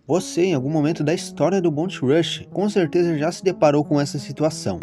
Você, em algum momento da história do Bounty Rush, com certeza já se deparou com essa situação.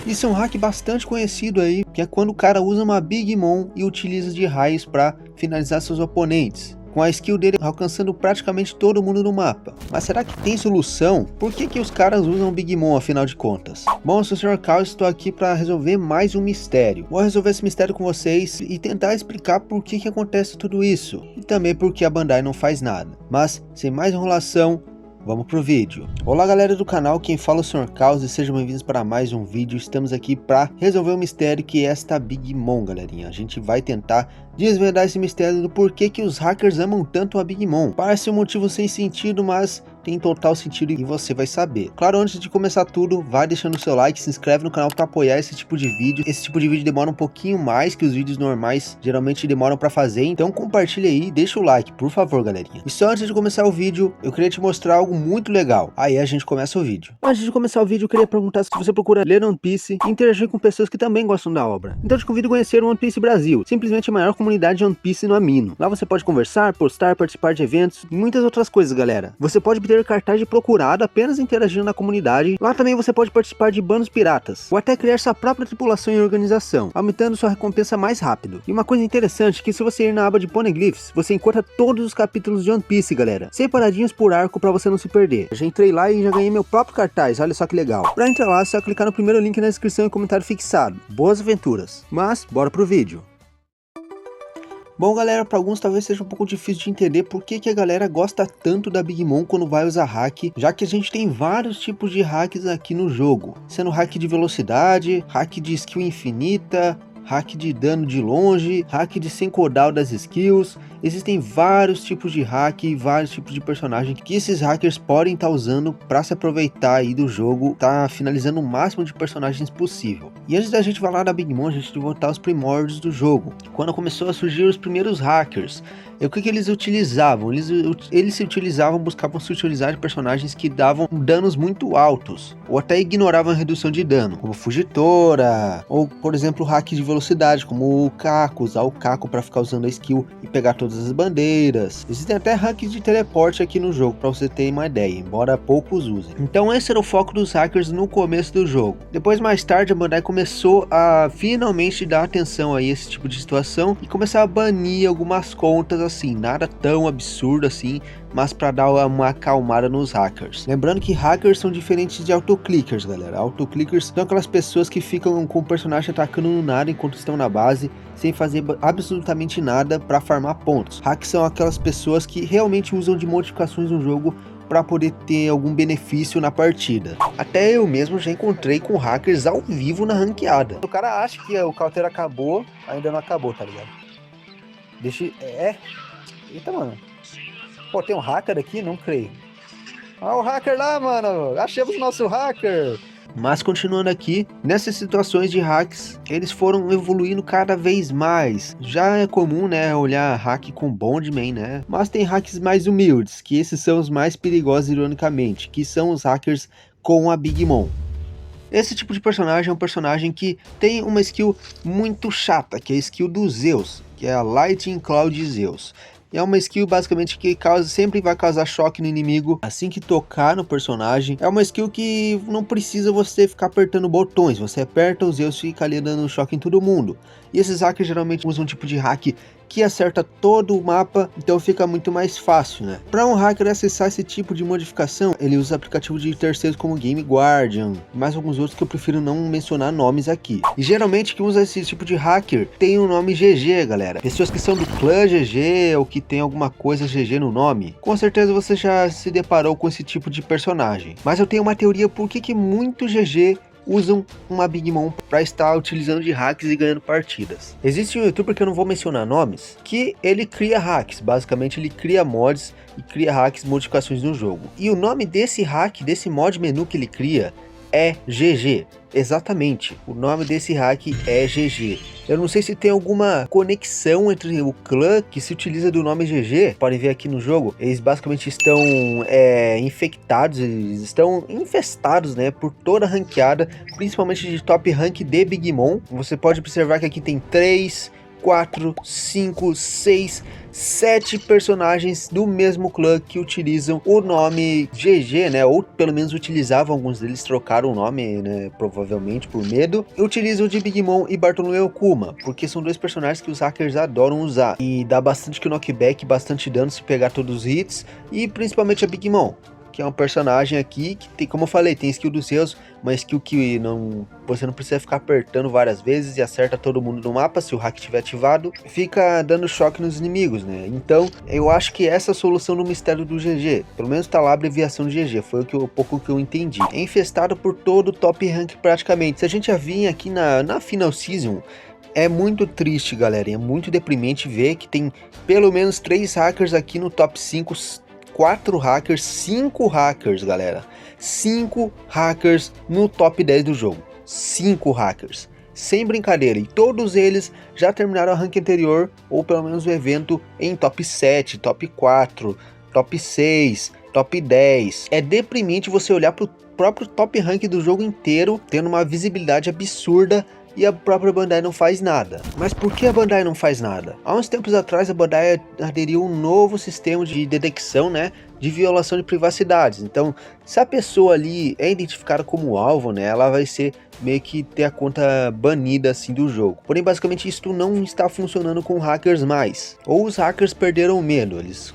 Isso é um hack bastante conhecido aí, que é quando o cara usa uma Big Mom e utiliza de raios para finalizar seus oponentes, com a skill dele alcançando praticamente todo mundo no mapa. Mas será que tem solução? Por que os caras usam Big Mom afinal de contas? Bom, eu sou o Sr. Caos e estou aqui para resolver mais um mistério. Vou resolver esse mistério com vocês e tentar explicar por que acontece tudo isso. E também por que a Bandai não faz nada. Mas, sem mais enrolação, vamos pro vídeo. Olá galera do canal, quem fala é o Sr. Caos e sejam bem-vindos para mais um vídeo. Estamos aqui para resolver o mistério que é esta Big Mom, galerinha. A gente vai tentar desvendar esse mistério do porquê que os hackers amam tanto a Big Mom. Parece um motivo sem sentido, mas tem total sentido e você vai saber. Claro, antes de começar tudo, vai deixando o seu like, se inscreve no canal para apoiar esse tipo de vídeo. Esse tipo de vídeo demora um pouquinho mais que os vídeos normais, geralmente demoram para fazer, então compartilha aí e deixa o like, por favor, galerinha. E só antes de começar o vídeo, eu queria te mostrar algo muito legal. Aí a gente começa o vídeo. Antes de começar o vídeo, eu queria perguntar se você procura ler One Piece e interagir com pessoas que também gostam da obra. Então eu te convido a conhecer o One Piece Brasil, simplesmente a maior comunidade de One Piece no Amino. Lá você pode conversar, postar, participar de eventos e muitas outras coisas, galera. Você pode obter cartaz de procurado apenas interagindo na comunidade. Lá também você pode participar de bandos piratas, ou até criar sua própria tripulação e organização, aumentando sua recompensa mais rápido. E uma coisa interessante é que se você ir na aba de Poneglyphs, você encontra todos os capítulos de One Piece, galera, separadinhos por arco para você não se perder. Eu já entrei lá e já ganhei meu próprio cartaz, olha só que legal. Para entrar lá, é só clicar no primeiro link na descrição e comentário fixado. Boas aventuras! Mas, bora pro vídeo. Bom galera, para alguns talvez seja um pouco difícil de entender por que a galera gosta tanto da Big Mom quando vai usar hack, já que a gente tem vários tipos de hacks aqui no jogo, sendo hack de velocidade, hack de skill infinita, hack de dano de longe, hack de sem cooldown das skills. Existem vários tipos de hack e vários tipos de personagem que esses hackers podem estar usando para se aproveitar aí do jogo, tá finalizando o máximo de personagens possível. E antes da gente falar da Big Mom, a gente tem que voltar aos primórdios do jogo, quando começou a surgir os primeiros hackers. E o que eles utilizavam? Buscavam se utilizar de personagens que davam danos muito altos, ou até ignoravam a redução de dano, como Fugitora, ou por exemplo o hack de velocidade, como o Caco, usar o Caco para ficar usando a skill e pegar todas as bandeiras. Existem até hacks de teleporte aqui no jogo, para você ter uma ideia, embora poucos usem. Então esse era o foco dos hackers no começo do jogo. Depois, mais tarde, a Bandai começou a finalmente dar atenção a esse tipo de situação e começar a banir algumas contas assim, nada tão absurdo assim, mas para dar uma acalmada nos hackers. Lembrando que hackers são diferentes de autoclickers, galera. Autoclickers são aquelas pessoas que ficam com o personagem atacando no nada enquanto estão na base, sem fazer absolutamente nada para farmar pontos. Hacks são aquelas pessoas que realmente usam de modificações no jogo para poder ter algum benefício na partida. Até eu mesmo já encontrei com hackers ao vivo na ranqueada. O cara acha que o counter acabou, ainda não acabou, tá ligado? Eita, mano. Pô, tem um hacker aqui? Não creio. Ah, o hacker lá, mano. Achamos o nosso hacker. Mas continuando aqui, nessas situações de hacks, eles foram evoluindo cada vez mais. Já é comum, né, olhar hack com Bondman, né? Mas tem hacks mais humildes, que esses são os mais perigosos ironicamente, que são os hackers com a Big Mom. Esse tipo de personagem é um personagem que tem uma skill muito chata, que é a skill do Zeus, que é a Lightning Cloud Zeus. E é uma skill basicamente que sempre vai causar choque no inimigo assim que tocar no personagem. É uma skill que não precisa você ficar apertando botões, você aperta os Zeus e fica ali dando choque em todo mundo. E esses hackers geralmente usam um tipo de hack que acerta todo o mapa, então fica muito mais fácil, né? Para um hacker acessar esse tipo de modificação, ele usa aplicativo de terceiros como Game Guardian, e mais alguns outros que eu prefiro não mencionar nomes aqui. E geralmente quem usa esse tipo de hacker tem o nome GG, galera. Pessoas que são do clã GG ou que tem alguma coisa GG no nome, com certeza você já se deparou com esse tipo de personagem. Mas eu tenho uma teoria por que muito GG usam uma Big Mom para estar utilizando de hacks e ganhando partidas. Existe um youtuber que eu não vou mencionar nomes, que ele cria hacks, basicamente ele cria mods e cria hacks, modificações no jogo. E o nome desse hack, desse mod menu que ele cria, é GG. Exatamente, o nome desse hack é GG. Eu não sei se tem alguma conexão entre o clã que se utiliza do nome GG. Podem ver aqui no jogo, eles basicamente estão infectados, eles estão infestados, né, por toda a ranqueada, principalmente de top rank de Big Mom. Você pode observar que aqui tem 3, 4, 5, 6, 7 personagens do mesmo clã que utilizam o nome GG, né? Ou pelo menos utilizavam, alguns deles trocaram o nome, né? Provavelmente por medo. Utilizam de Big Mom e Bartolomeu Kuma, porque são dois personagens que os hackers adoram usar. E dá bastante knockback, bastante dano se pegar todos os hits. E principalmente a Big Mom, que é um personagem aqui que tem, como eu falei, tem skill dos seus, uma skill que você não precisa ficar apertando várias vezes e acerta todo mundo no mapa. Se o hack estiver ativado, fica dando choque nos inimigos, né? Então eu acho que essa é a solução do mistério do GG, pelo menos tá lá a abreviação de GG, foi o pouco que eu entendi. É infestado por todo o top rank praticamente. Se a gente já vinha aqui na Final Season, é muito triste, galera, é muito deprimente ver que tem pelo menos 3 hackers aqui no top 5, 4 hackers, 5 hackers, galera. 5 hackers no top 10 do jogo. 5 hackers. Sem brincadeira. E todos eles já terminaram a rank anterior, ou pelo menos o evento, em top 7, top 4, top 6, top 10. É deprimente você olhar pro próprio top rank do jogo inteiro, tendo uma visibilidade absurda, e a própria Bandai não faz nada. Mas por que a Bandai não faz nada? Há uns tempos atrás a Bandai aderiu a um novo sistema de detecção, né, de violação de privacidades. Então, se a pessoa ali é identificada como alvo, né, ela vai ser meio que ter a conta banida assim do jogo. Porém, basicamente isso não está funcionando com hackers mais. Ou os hackers perderam o medo, eles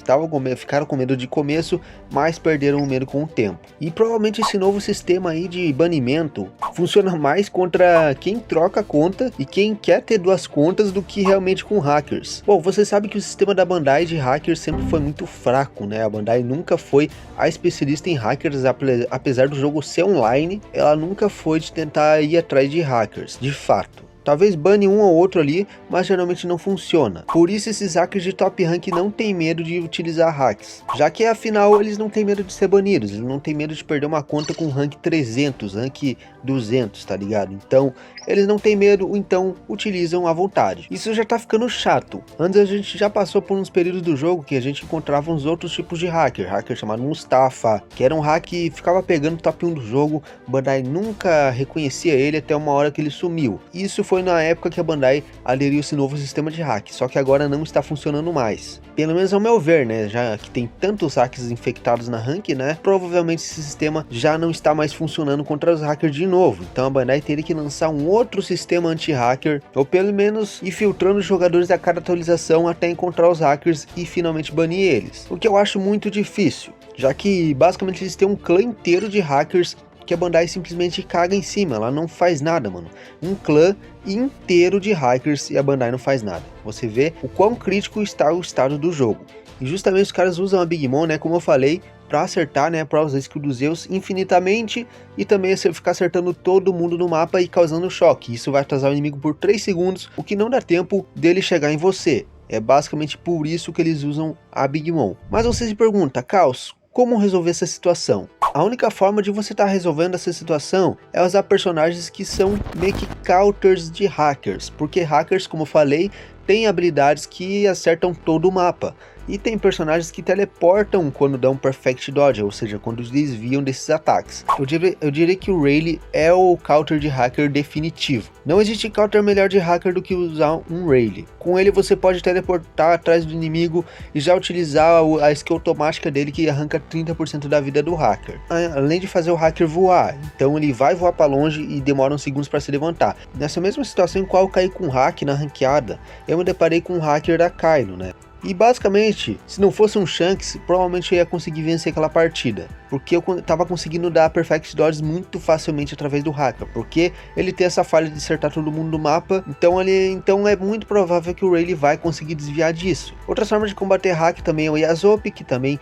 ficaram com medo de começo, mas perderam o medo com o tempo. E provavelmente esse novo sistema aí de banimento funciona mais contra quem troca a conta e quem quer ter duas contas do que realmente com hackers. Bom, você sabe que o sistema da Bandai de hackers sempre foi muito fraco, né? A Bandai nunca foi a especialista em hackers, apesar do jogo ser online, ela nunca foi de tentar ir atrás de hackers, de fato. Talvez bane um ou outro ali, mas geralmente não funciona. Por isso esses hackers de top rank não tem medo de utilizar hacks, já que afinal eles não têm medo de ser banidos, eles não têm medo de perder uma conta com rank 300, rank 200, tá ligado? Então eles não têm medo, então utilizam à vontade. Isso já tá ficando chato. Antes a gente já passou por uns períodos do jogo que a gente encontrava uns outros tipos de hacker chamado Mustafa, que era um hack que ficava pegando o top 1 do jogo. Bandai nunca reconhecia ele até uma hora que ele sumiu. Isso foi na época que a Bandai aderiu esse novo sistema de hack, só que agora não está funcionando mais. Pelo menos ao meu ver, né, já que tem tantos hacks infectados na rank, né, provavelmente esse sistema já não está mais funcionando contra os hackers de novo. Então a Bandai teria que lançar um outro sistema anti-hacker, ou pelo menos ir filtrando os jogadores a cada atualização até encontrar os hackers e finalmente banir eles. O que eu acho muito difícil, já que basicamente eles têm um clã inteiro de hackers que a Bandai simplesmente caga em cima, ela não faz nada, mano. Um clã inteiro de hackers e a Bandai não faz nada. Você vê o quão crítico está o estado do jogo. E justamente os caras usam a Big Mom, né, como eu falei, para acertar, né, para usar a skill dos Zeus infinitamente e também ficar acertando todo mundo no mapa e causando choque. Isso vai atrasar o inimigo por 3 segundos, o que não dá tempo dele chegar em você. É basicamente por isso que eles usam a Big Mom. Mas você se pergunta, Caos, como resolver essa situação? A única forma de você estar resolvendo essa situação é usar personagens que são meio que counters de hackers, porque hackers, como eu falei, têm habilidades que acertam todo o mapa. E tem personagens que teleportam quando dão Perfect Dodge, ou seja, quando desviam desses ataques. Eu diria que o Rayleigh é o counter de hacker definitivo. Não existe counter melhor de hacker do que usar um Rayleigh. Com ele você pode teleportar atrás do inimigo e já utilizar a skill automática dele que arranca 30% da vida do hacker. Além de fazer o hacker voar, então ele vai voar para longe e demora uns segundos para se levantar. Nessa mesma situação em qual eu caí com um hack na ranqueada, eu me deparei com um hacker da Kylo, né? E basicamente, se não fosse um Shanks, provavelmente eu ia conseguir vencer aquela partida, porque eu tava conseguindo dar Perfect Dodge muito facilmente através do hacker, porque ele tem essa falha de acertar todo mundo no mapa, então é muito provável que o Rayleigh vai conseguir desviar disso. Outra forma de combater hack também é o Yasop, que também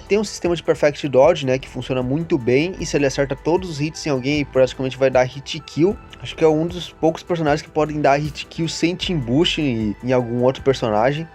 tem um sistema de Perfect Dodge, né, que funciona muito bem, e se ele acerta todos os hits em alguém, praticamente vai dar hit kill. Acho que é um dos poucos personagens que podem dar hit kill sem team boost em algum outro personagem,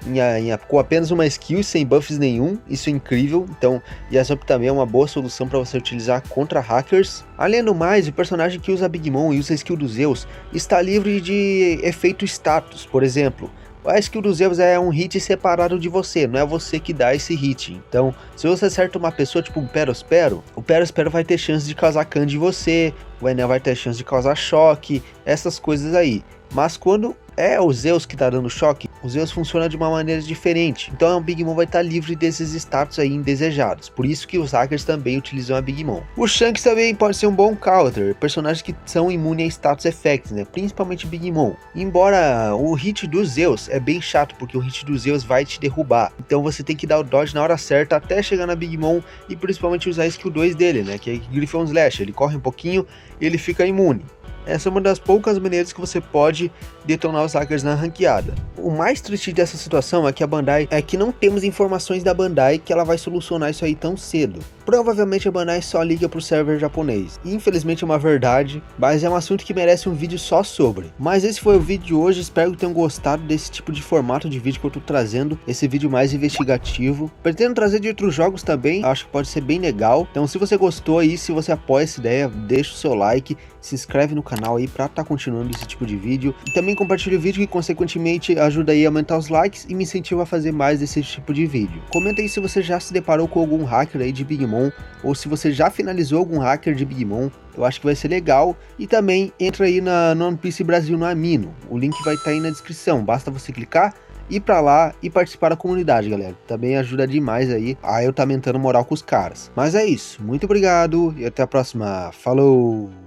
com apenas uma skill e sem buffs nenhum. Isso é incrível. Então Yasop também é uma boa solução solução para você utilizar contra hackers. Além do mais, o personagem que usa a Big Mom e usa a skill do Zeus está livre de efeito status, por exemplo. A skill do Zeus é um hit separado de você, não é você que dá esse hit. Então, se você acerta uma pessoa tipo um Perospero, o Perospero vai ter chance de causar can em você, o Enel vai ter chance de causar choque, essas coisas aí. Mas quando é o Zeus que tá dando choque, o Zeus funciona de uma maneira diferente. Então a Big Mom vai estar livre desses status aí indesejados. Por isso que os hackers também utilizam a Big Mom. O Shanks também pode ser um bom counter. Personagens que são imunes a status effects, né? Principalmente Big Mom. Embora o hit do Zeus é bem chato, porque o hit do Zeus vai te derrubar. Então você tem que dar o dodge na hora certa até chegar na Big Mom e principalmente usar a skill 2 dele, né? Que é Griffon Slash. Ele corre um pouquinho e ele fica imune. Essa é uma das poucas maneiras que você pode detonar os hackers na ranqueada. O mais triste dessa situação é que a Bandai não temos informações da Bandai que ela vai solucionar isso aí tão cedo. Provavelmente a Bandai só liga pro server japonês. Infelizmente é uma verdade, mas é um assunto que merece um vídeo só sobre. Mas esse foi o vídeo de hoje, espero que tenham gostado desse tipo de formato de vídeo que eu tô trazendo, esse vídeo mais investigativo. Pretendo trazer de outros jogos também, acho que pode ser bem legal. Então se você gostou aí, se você apoia essa ideia, deixa o seu like, se inscreve no canal aí pra estar continuando esse tipo de vídeo. E também compartilha o vídeo que consequentemente ajuda aí a aumentar os likes e me incentiva a fazer mais desse tipo de vídeo. Comenta aí se você já se deparou com algum hacker aí de Big Mom, ou se você já finalizou algum hacker de Big Mom. Eu acho que vai ser legal. E também entra aí no One Piece Brasil no Amino. O link vai estar aí na descrição, basta você clicar, ir pra lá e participar da comunidade, galera. Também ajuda demais aí a eu tá aumentando moral com os caras. Mas é isso, muito obrigado e até a próxima. Falou!